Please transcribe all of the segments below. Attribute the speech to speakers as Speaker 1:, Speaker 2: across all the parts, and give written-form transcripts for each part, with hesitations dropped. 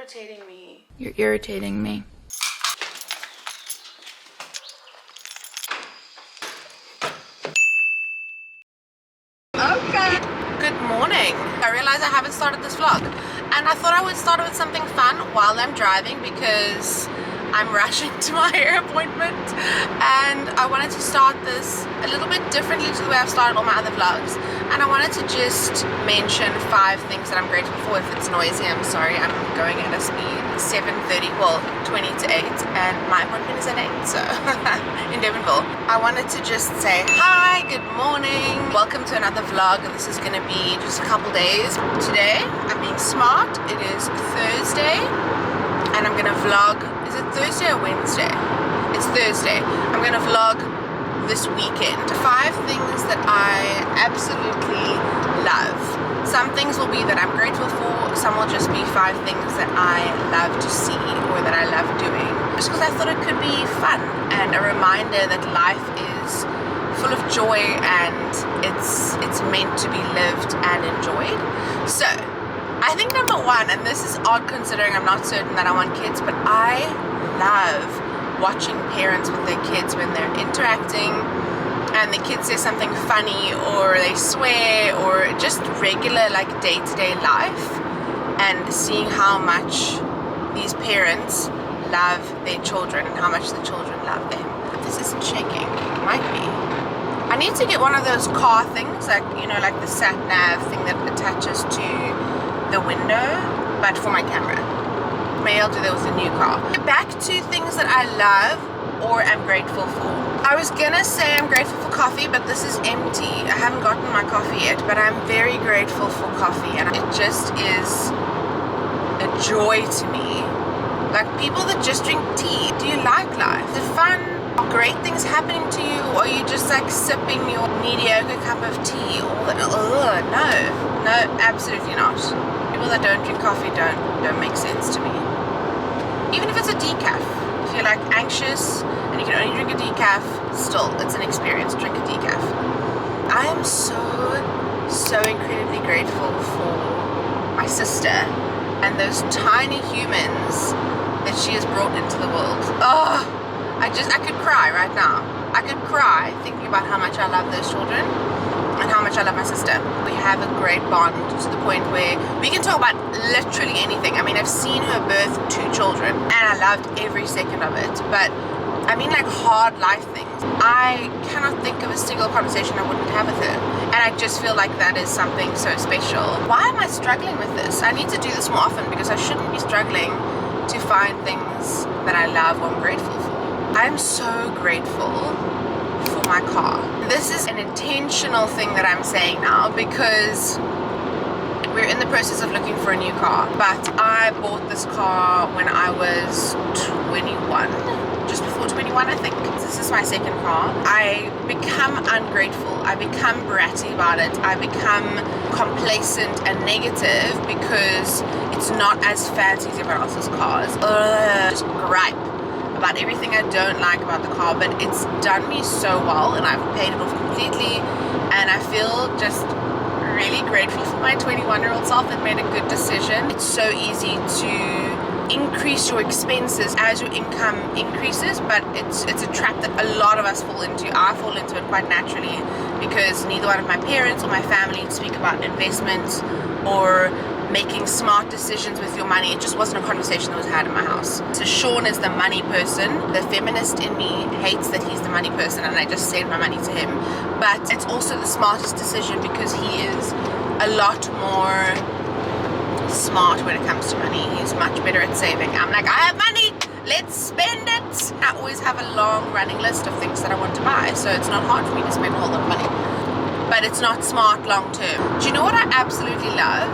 Speaker 1: irritating me.
Speaker 2: You're irritating me.
Speaker 1: Okay. Good morning. I realized I haven't started this vlog, and I thought I would start with something fun while I'm driving because I'm rushing to my hair appointment, and I wanted to start this a little bit differently to the way I've started all my other vlogs. And I wanted to just mention 5 things that I'm grateful for. If it's noisy, I'm sorry. I'm going at a speed 7:30, well 20 to 8, and my appointment is at 8, so in Devonville. I wanted to just say hi, good morning, welcome to another vlog. This is going to be just a couple days. Today I'm being smart. It is Thursday and I'm going to vlog. Is it Thursday or Wednesday? It's Thursday. I'm going to vlog this weekend. 5 things that I absolutely love. Some things will be that I'm grateful for, some will just be 5 things that I love to see or that I love doing. Just because I thought it could be fun and a reminder that life is full of joy and it's meant to be lived and enjoyed. So, I think number 1, and this is odd considering I'm not certain that I want kids, but I love watching parents with their kids when they're interacting and the kids say something funny or they swear or just regular like day-to-day life, and seeing how much these parents love their children and how much the children love them. This isn't shaking. It might be. I need to get one of those car things, like, you know, like the sat nav thing that attaches to the window, but for my camera. Maybe I'll do that with a new car. Back to things that I love or am grateful for. I was gonna say I'm grateful for coffee, but this is empty. I haven't gotten my coffee yet, but I'm very grateful for coffee, and it just is a joy to me. Like people that just drink tea. Do you like life? Is it fun? Are great things happening to you? Or are you just like sipping your mediocre cup of tea? No, absolutely not. People that don't drink coffee don't make sense to me. Even if it's a decaf, if you're like anxious and you can only drink a decaf, still it's an experience. Drink a decaf. I am so incredibly grateful for my sister and those tiny humans that she has brought into the world. Oh, I could cry right now. I could cry thinking about how much I love those children and how much I love my sister. We have a great bond to the point where we can talk about literally anything. I mean, I've seen her birth 2 children and I loved every second of it, but I mean like hard life things. I cannot think of a single conversation I wouldn't have with her, and I just feel like that is something so special. Why am I struggling with this? I need to do this more often because I shouldn't be struggling to find things that I love or I'm grateful for. I am so grateful for my car. This is an intentional thing that I'm saying now because we're in the process of looking for a new car, but I bought this car when I was 21, just before 21 I think. This is my second car. I become ungrateful, I become bratty about it, I become complacent and negative because it's not as fancy as everyone else's cars. Just gripe about everything I don't like about the car, but it's done me so well and I've paid it off completely, and I feel just really grateful for my 21-year-old self that made a good decision. It's so easy to increase your expenses as your income increases, but it's a trap that a lot of us fall into. I fall into it quite naturally because neither one of my parents or my family speak about investments or making smart decisions with your money. It just wasn't a conversation that was had in my house. So Sean is the money person. The feminist in me hates that he's the money person and I just send my money to him. But it's also the smartest decision because he is a lot more smart when it comes to money. He's much better at saving. I'm like, I have money, let's spend it. I always have a long running list of things that I want to buy, so it's not hard for me to spend a whole lot of money. But it's not smart long term. Do you know what I absolutely love?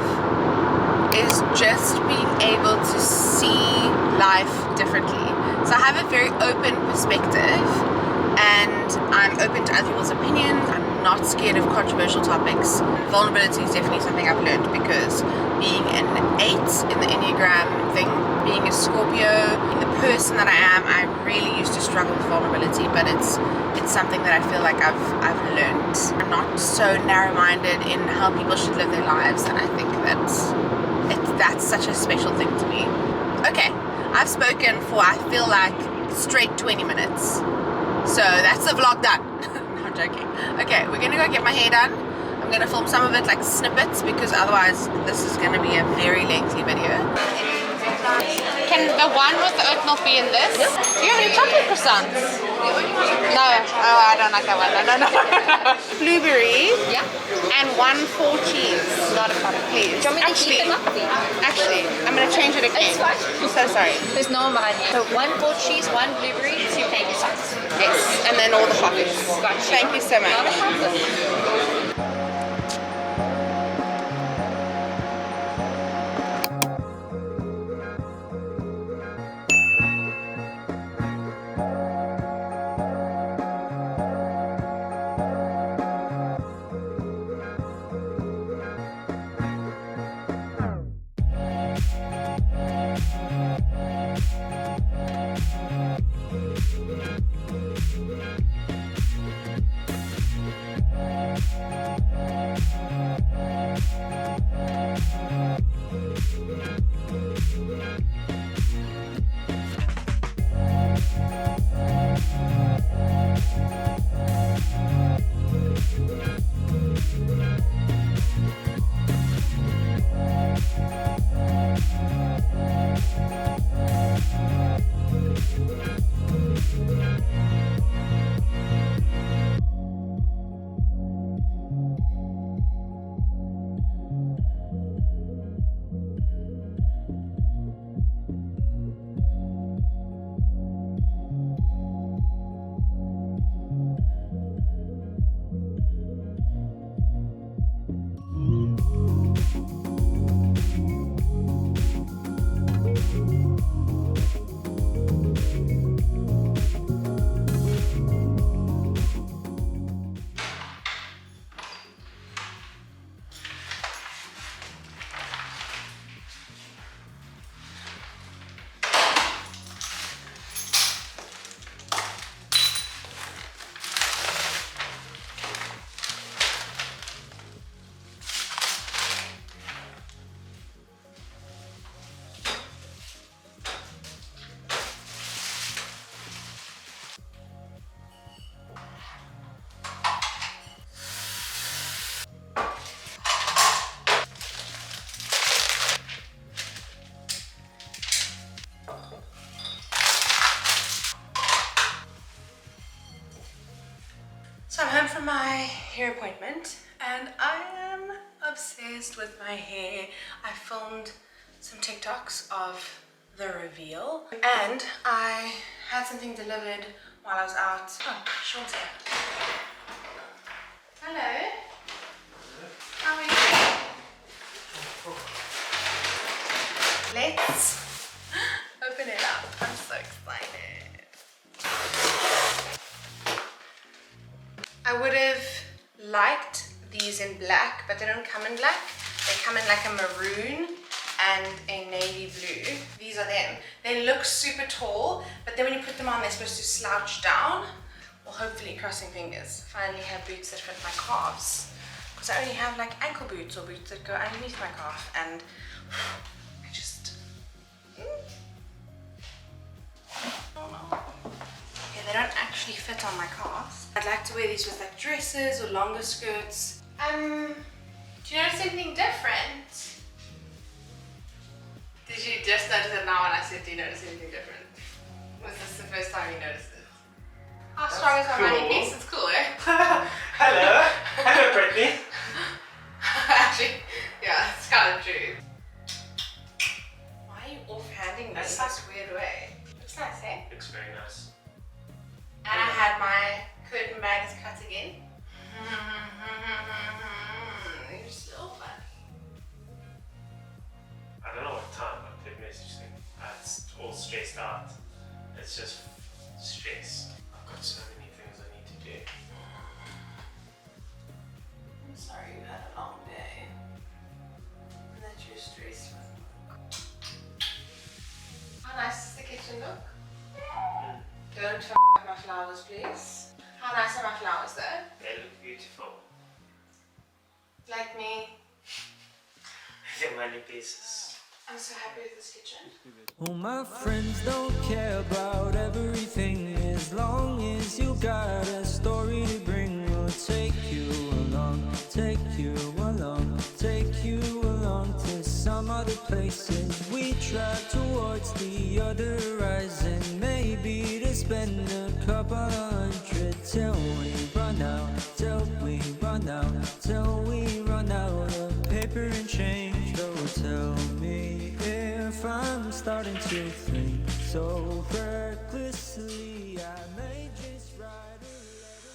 Speaker 1: Is just being able to see life differently. So I have a very open perspective and I'm open to other people's opinions. I'm not scared of controversial topics. Vulnerability is definitely something I've learned because being an 8 in the Enneagram thing, being a Scorpio, being the person that I am, I really used to struggle with vulnerability, but it's something that I feel like I've learned. I'm not so narrow-minded in how people should live their lives, and I think that's such a special thing to me. Okay, I've spoken for, I feel like, straight 20 minutes. So that's the vlog done. No, I'm joking. Okay, we're gonna go get my hair done. I'm gonna film some of it like snippets because otherwise this is gonna be a very lengthy video. Can the one with the oat milk be in this? Do you have any chocolate croissants? No. Oh, I don't like that one. No. Blueberry. Yeah. And 1 4 cheese. Not a problem, please.
Speaker 2: Do you want me to keep them up?
Speaker 1: Actually, I'm gonna change it again.
Speaker 2: It's fine.
Speaker 1: I'm so sorry.
Speaker 2: There's no one behind you. So 1 4 cheese, 1 blueberry, 2 plain croissants.
Speaker 1: Yes. And then all the toppings.
Speaker 2: Gotcha.
Speaker 1: Thank you so much.
Speaker 2: Not a problem. So I'm home from my hair appointment and I am obsessed with my hair. I filmed some TikToks of the reveal and I had something delivered while I was out. Oh, Sean's here. Hello. How are you? Let's open it up. I'm so excited. I would have liked these in black, but they don't come in black. They come in like a maroon and a navy blue. These are them. They look super tall, but then when you put them on, they're supposed to slouch down. Well, hopefully, crossing fingers, finally have boots that fit my calves. Because I only have like ankle boots or boots that go underneath my calf, and I just... oh no. Okay, they don't actually fit on my calves. I'd like to wear these with like dresses or longer skirts. Do you notice anything different? Did you just notice it now when I said, do you notice anything different? Was this the first time you noticed it? How strong is my money piece? It's cool, eh?
Speaker 3: Hello. Hello, Brittany.
Speaker 1: Actually, yeah, it's kind of true. Why are you offhanding me in this weird way? Looks nice, eh?
Speaker 3: Looks very nice.
Speaker 1: And I had my curtain bags cut again. You're so funny.
Speaker 3: I don't know what time, but they messaged me. It's all stressed out. It's just stress. I've got so many things I need to do.
Speaker 1: I'm sorry you had a long day. And that you're stressed with. How nice does the kitchen look? Don't f up my flowers, please. How nice are my flowers though?
Speaker 3: They look beautiful.
Speaker 1: Like me.
Speaker 3: They're money pieces.
Speaker 2: I'm so happy with this kitchen.
Speaker 4: Well, my friends don't care about everything as long as you got a story to bring. We'll take you along, take you along, take you along to some other places. We drive towards the other horizon, maybe to spend a couple hundred till we run out, till we run out, till we run out of paper and change. So tell me if I'm starting to think so recklessly, I may just write a letter.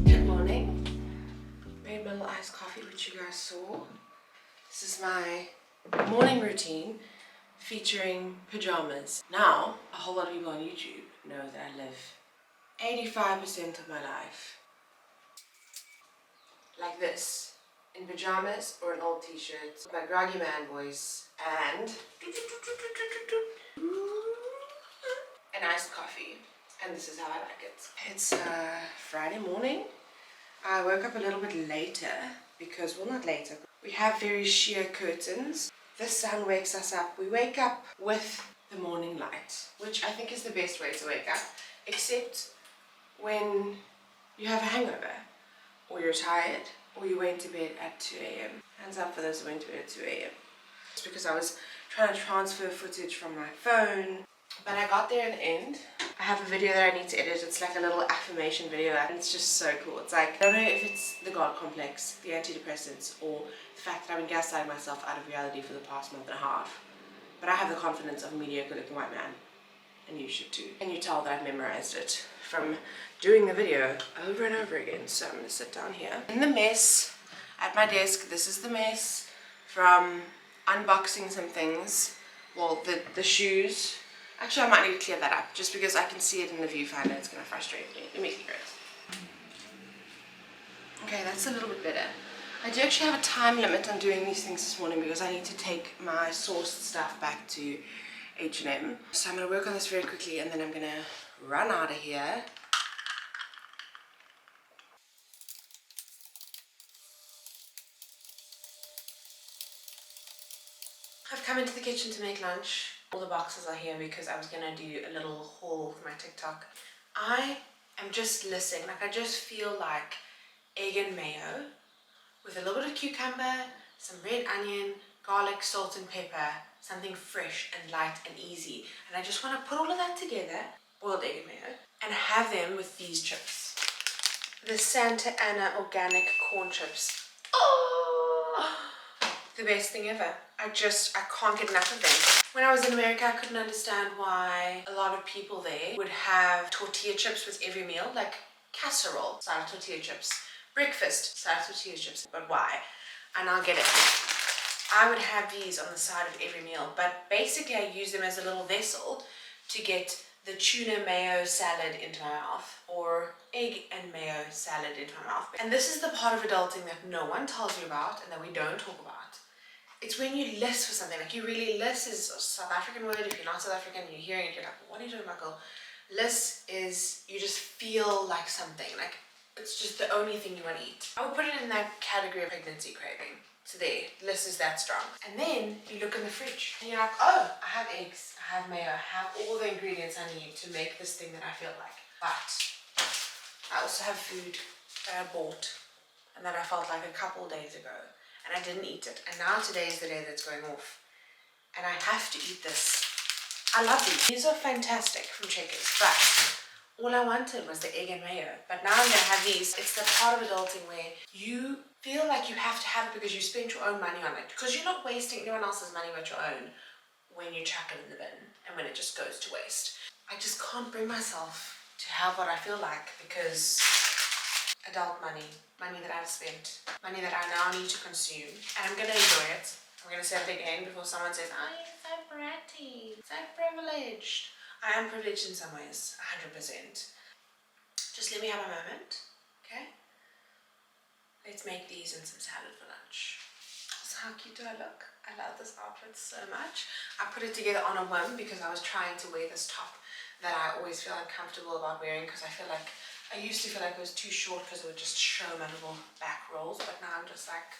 Speaker 2: Good morning. Made my little iced coffee, which you guys saw. This is my morning routine featuring pajamas. Now, a whole lot of people on YouTube know that I live 85% of my life like this, in pajamas or an old t-shirt, my groggy man voice, and an iced coffee. And this is how I like it. It's Friday morning. I woke up a little bit later because, well, not later, we have very sheer curtains. The sun wakes us up. We wake up with the morning light, which I think is the best way to wake up, except when you have a hangover, or you're tired, or you went to bed at 2 a.m. Hands up for those who went to bed at 2 a.m. It's because I was trying to transfer footage from my phone, but I got there in the end. I have a video that I need to edit. It's like a little affirmation video, and it's just so cool. It's like, I don't know if it's the God complex, the antidepressants, or the fact that I've been gaslighting myself out of reality for the past month and a half, but I have the confidence of a mediocre looking white man, and you should too. And you tell that I've memorized it from doing the video over and over again. So I'm going to sit down here in the mess at my desk. This is the mess from unboxing some things. Well, the shoes. Actually, I might need to clear that up just because I can see it in the viewfinder. It's going to frustrate me. Let me clear it. Okay, that's a little bit better. I do actually have a time limit on doing these things this morning because I need to take my sourced stuff back to H&M. So I'm going to work on this very quickly and then I'm going to run out of here. I've come into the kitchen to make lunch. All the boxes are here because I was going to do a little haul for my TikTok. I am just listening. Like, I just feel like egg and mayo with a little bit of cucumber, some red onion, garlic, salt and pepper, something fresh and light and easy. And I just want to put all of that together, boiled egg and mayo, and have them with these chips. The Santa Ana organic corn chips. Oh, the best thing ever. I can't get enough of them. When I was in America, I couldn't understand why a lot of people there would have tortilla chips with every meal, like casserole style tortilla chips, breakfast style tortilla chips, but why? And I'll get it. I would have these on the side of every meal, but basically I use them as a little vessel to get the tuna mayo salad into my mouth, or egg and mayo salad into my mouth. And this is the part of adulting that no one tells you about and that we don't talk about. It's when you list for something, like you really list is a South African word. If you're not South African, you're hearing it, you're like, what are you doing, Michael? List is, you just feel like something, like it's just the only thing you want to eat. I would put it in that category of pregnancy craving. So there, list is that strong. And then you look in the fridge and you're like, oh, I have eggs, I have mayo, I have all the ingredients I need to make this thing that I feel like. But I also have food that I bought and that I felt like a couple days ago, and I didn't eat it. And now today is the day that's going off. And I have to eat this I love these. These are fantastic from Checkers, but all I wanted was the egg and mayo. But now I'm gonna have these. It's the part of adulting where you feel like you have to have it because you spent your own money on it. Because you're not wasting anyone else's money but your own when you chuck it in the bin and when it just goes to waste. I just can't bring myself to have what I feel like because adult money, money that I've spent, money that I now need to consume, and I'm gonna enjoy it. I'm gonna say it again before someone says, oh, you're so bratty, so privileged. I am privileged in some ways, 100%. Just let me have a moment, okay? Let's make these and some salad for lunch. So how cute do I look? I love this outfit so much. I put it together on a whim because I was trying to wear this top that I always feel uncomfortable about wearing because I used to feel like it was too short because it would just show my little back rolls, but now I'm just like,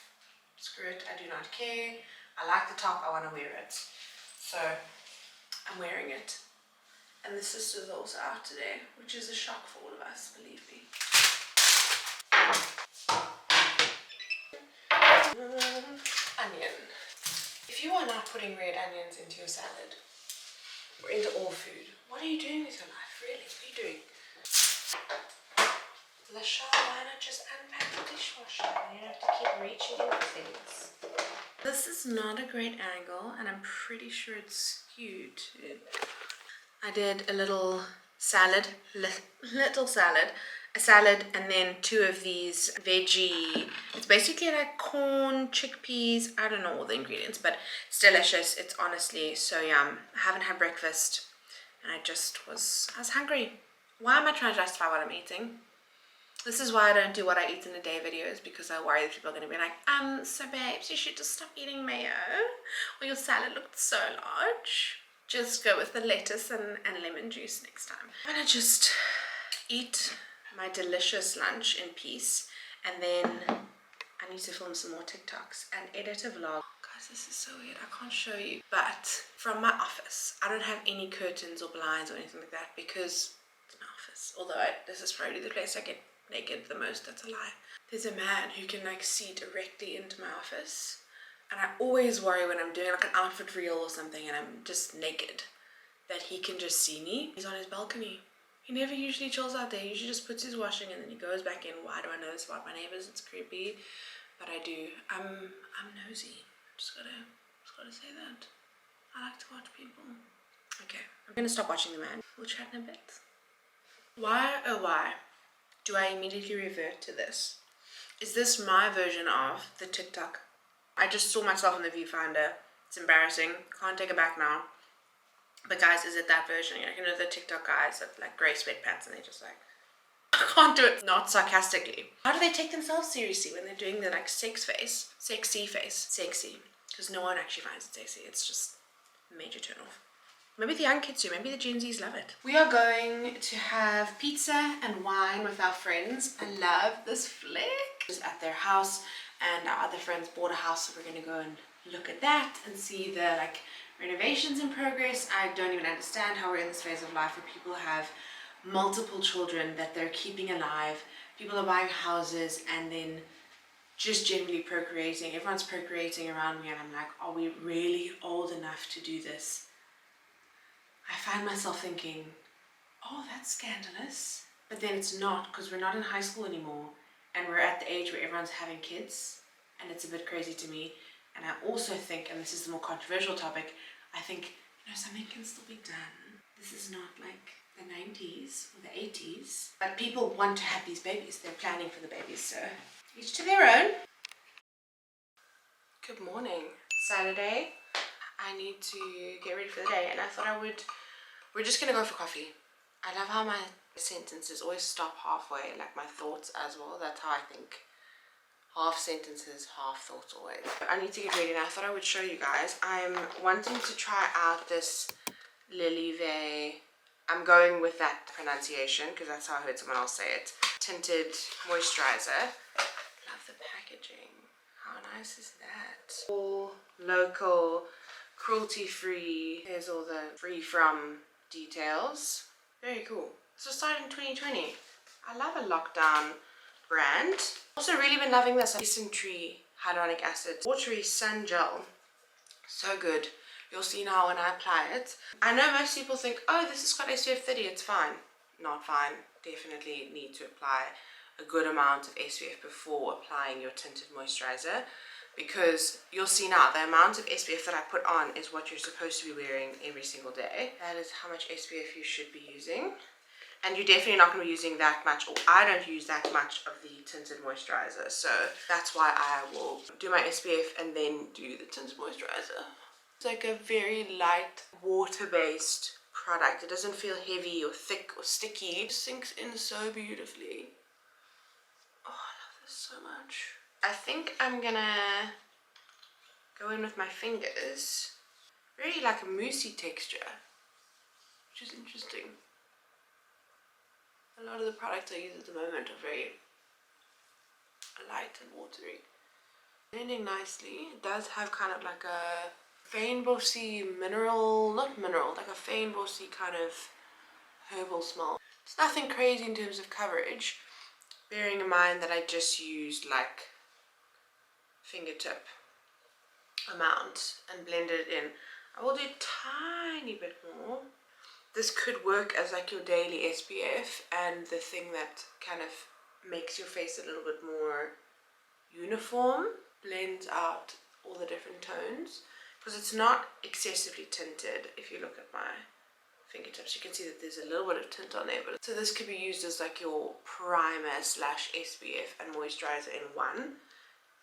Speaker 2: screw it, I do not care. I like the top, I want to wear it. So I'm wearing it. And the sister's also out today, which is a shock for all of us, believe me. Onion. If you are not putting red onions into your salad, or into all food, what are you doing with your life, really? What are you doing? LeChelle, why not just unpack the dishwasher? You don't have to keep reaching into things. This is not a great angle, and I'm pretty sure it's skewed. I did a little salad, a salad, and then 2 of these veggie. It's basically like corn, chickpeas. I don't know all the ingredients, but it's delicious. It's honestly so yum. I haven't had breakfast, and I was hungry. Why am I trying to justify what I'm eating? This is why I don't do what I eat in a day videos, because I worry that people are going to be like, so babes, you should just stop eating mayo, or your salad looked so large. Just go with the lettuce and lemon juice next time. I'm going to just eat my delicious lunch in peace, and then I need to film some more TikToks and edit a vlog. Guys, this is so weird, I can't show you. But from my office, I don't have any curtains or blinds or anything like that because it's my office. Although this is probably the place I get naked the most. That's a lie. There's a man who can like see directly into my office, and I always worry when I'm doing like an outfit reel or something and I'm just naked that he can just see me. He's on his balcony. He never usually chills out there. He usually just puts his washing and then he goes back in. Why do I know this about my neighbors? It's creepy, but I do. I'm nosy. Just gotta say that. I like to watch people. Okay, I'm gonna stop watching the man. We'll chat in a bit. Why, oh why, do I immediately revert to this? Is this my version of the TikTok? I just saw myself in the viewfinder. It's embarrassing. Can't take it back now. But guys, is it that version? You know the TikTok guys that like grey sweatpants and they're just like, I can't do it. Not sarcastically. How do they take themselves seriously when they're doing the like sex face? Sexy face. Sexy. Because no one actually finds it sexy. It's just a major turn off. Maybe the young kids do. Maybe the Gen Zs love it. We are going to have pizza and wine with our friends. I love this flick. Just at their house, and our other friends bought a house, so we're going to go and look at that and see the like renovations in progress. I don't even understand how we're in this phase of life where people have multiple children that they're keeping alive. People are buying houses and then just generally procreating. Everyone's procreating around me, and I'm like, are we really old enough to do this? I find myself thinking, oh, that's scandalous. But then it's not, because we're not in high school anymore, and we're at the age where everyone's having kids, and it's a bit crazy to me. And I also think, and this is the more controversial topic, I think, something can still be done. This is not like the 90s or the 80s. But people want to have these babies. They're planning for the babies, so each to their own. Good morning. Saturday. I need to get ready for the day, and I thought we're just gonna go for coffee. I love how my sentences always stop halfway, like my thoughts as well. That's how I think. Half sentences, half thoughts always. I need to get ready, and I thought I would show you guys. I'm wanting to try out this Lilive. I'm going with that pronunciation because that's how I heard someone else say it. Tinted moisturizer. Love the packaging. How nice is that? All local, cruelty-free. Here's all the free from details. Very cool. So started in 2020. I love a lockdown brand. Also really been loving this Decent Tree Hyaluronic Acid Watery Sun Gel. So good.
Speaker 1: You'll see now when I apply it. I know most people think, oh, this has got SPF 30, it's fine. Not fine. Definitely need to apply a good amount of SPF before applying your tinted moisturizer, because you'll see now the amount of SPF that I put on is what you're supposed to be wearing every single day. That is how much SPF you should be using. And you're definitely not going to be using that much, or I don't use that much of the tinted moisturizer. So that's why I will do my SPF and then do the tinted moisturizer. It's like a very light water-based product. It doesn't feel heavy or thick or sticky. It sinks in so beautifully. Oh, I love this so much. I think I'm gonna go in with my fingers. Very like a moussey texture, which is interesting. A lot of the products I use at the moment are very light and watery. Blending nicely. It does have kind of like a feinbossy mineral, not mineral, like a feinbossy kind of herbal smell. It's nothing crazy in terms of coverage, bearing in mind that I just used like fingertip amount and blended it in. I will do a tiny bit more. This could work as like your daily SPF and the thing that kind of makes your face a little bit more uniform, blends out all the different tones, because it's not excessively tinted. If you look at my fingertips, you can see that there's a little bit of tint on there. But so this could be used as like your primer slash SPF and moisturizer in one,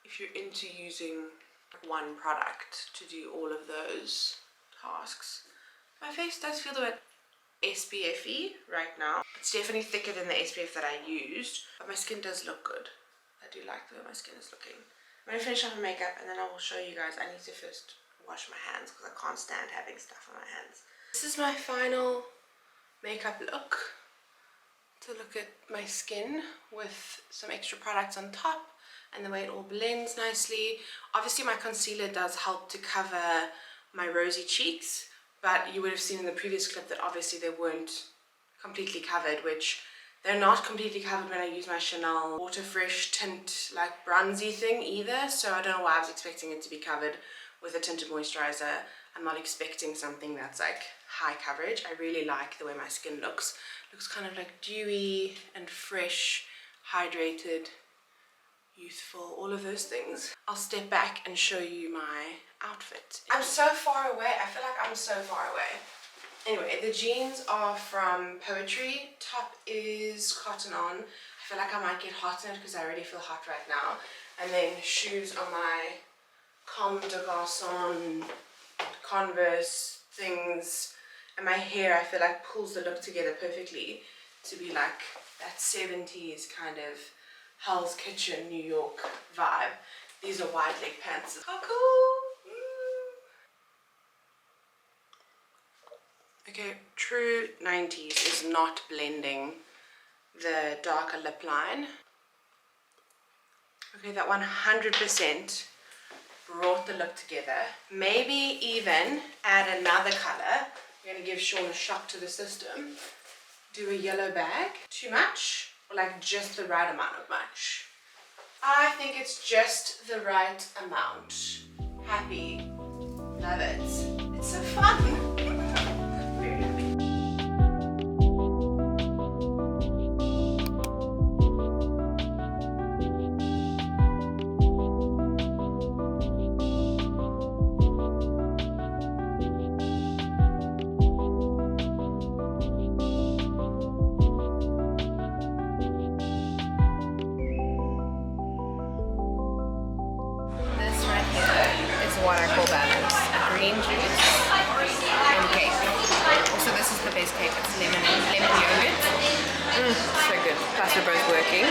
Speaker 1: if you're into using one product to do all of those tasks. My face does feel a bit SPF-y right now. It's definitely thicker than the SPF that I used, but my skin does look good. I do like the way my skin is looking. I'm going to finish up my makeup and then I will show you guys. I need to first wash my hands because I can't stand having stuff on my hands. This is my final makeup look. To look at my skin with some extra products on top and the way it all blends nicely. Obviously my concealer does help to cover my rosy cheeks, but you would have seen in the previous clip that obviously they weren't completely covered, which they're not completely covered when I use my Chanel Water Fresh tint like bronzy thing either, so I don't know why I was expecting it to be covered with a tinted moisturizer. I'm not expecting something that's like high coverage. I really like the way my skin looks. Looks kind of like dewy and fresh, hydrated, youthful, all of those things. I'll step back and show you my outfit. I'm so far away. I feel like I'm so far away. Anyway, the jeans are from Poetry. Top is cotton on. I feel like I might get hot in it because I already feel hot right now. And then shoes are my Comme des Garçons Converse things. And my hair, I feel like, pulls the look together perfectly to be like that 70s kind of Hell's Kitchen New York vibe. These are wide leg pants. How cool! Okay, true 90s is not blending the darker lip line. Okay, that 100% brought the look together. Maybe even add another color. We're gonna give Sean a shock to the system. Do a yellow bag. Too much? Or like just the right amount of much? I think it's just the right amount. Happy. Love it. It's so fun. Very happy. What I call balance. Green juice and cake. Also, this is the best cake. It's lemon yogurt. So good. Plus we're both working.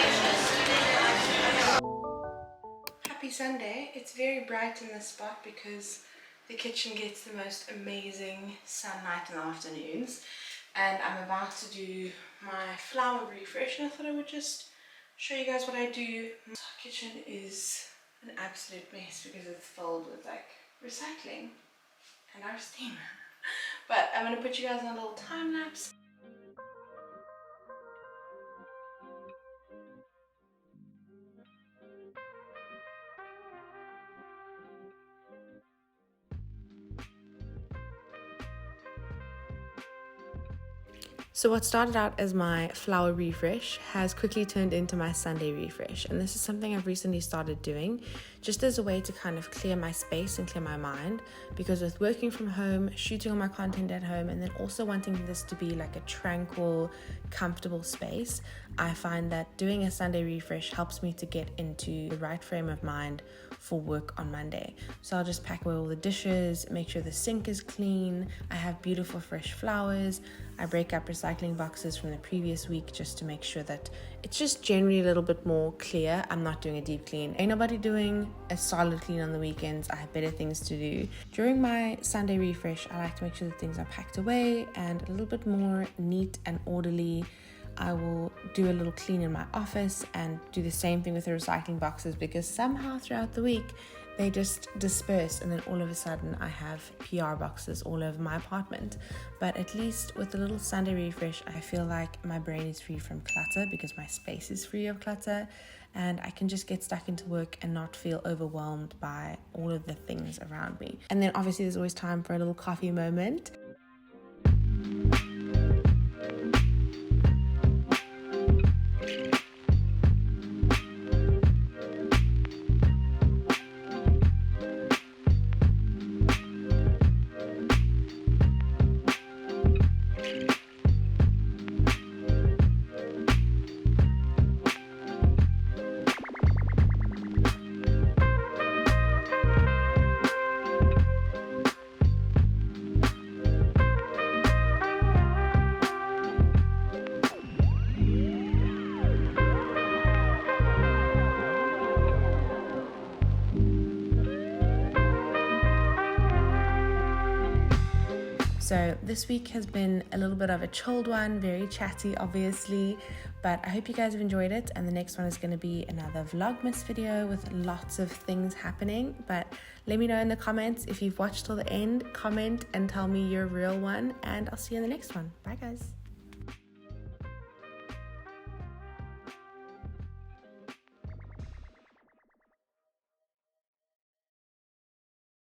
Speaker 1: Happy Sunday. It's very bright in this spot because the kitchen gets the most amazing sunlight in the afternoons. And I'm about to do my flower refresh, and I thought I would just show you guys what I do. The kitchen is an absolute mess because it's filled with like recycling and our steam. But I'm going to put you guys on a little time lapse. So what started out as my flower refresh has quickly turned into my Sunday refresh, and this is something I've recently started doing just as a way to kind of clear my space and clear my mind, because with working from home, shooting all my content at home, and then also wanting this to be like a tranquil, comfortable space, I find that doing a Sunday refresh helps me to get into the right frame of mind for work on Monday. So I'll just pack away all the dishes, make sure the sink is clean, I have beautiful fresh flowers, I break up recycling boxes from the previous week just to make sure that it's just generally a little bit more clear. I'm not doing a deep clean. Ain't nobody doing a solid clean on the weekends. I have better things to do. During my Sunday refresh, I like to make sure that things are packed away and a little bit more neat and orderly. I will do a little clean in my office and do the same thing with the recycling boxes, because somehow throughout the week they just disperse, and then all of a sudden I have PR boxes all over my apartment. But at least with the little Sunday refresh, I feel like my brain is free from clutter because my space is free of clutter, and I can just get stuck into work and not feel overwhelmed by all of the things around me. And then obviously there's always time for a little coffee moment. So this week has been a little bit of a chilled one, very chatty obviously, but I hope you guys have enjoyed it, and the next one is going to be another Vlogmas video with lots of things happening. But let me know in the comments if you've watched till the end, comment and tell me your real one, and I'll see you in the next one. Bye guys.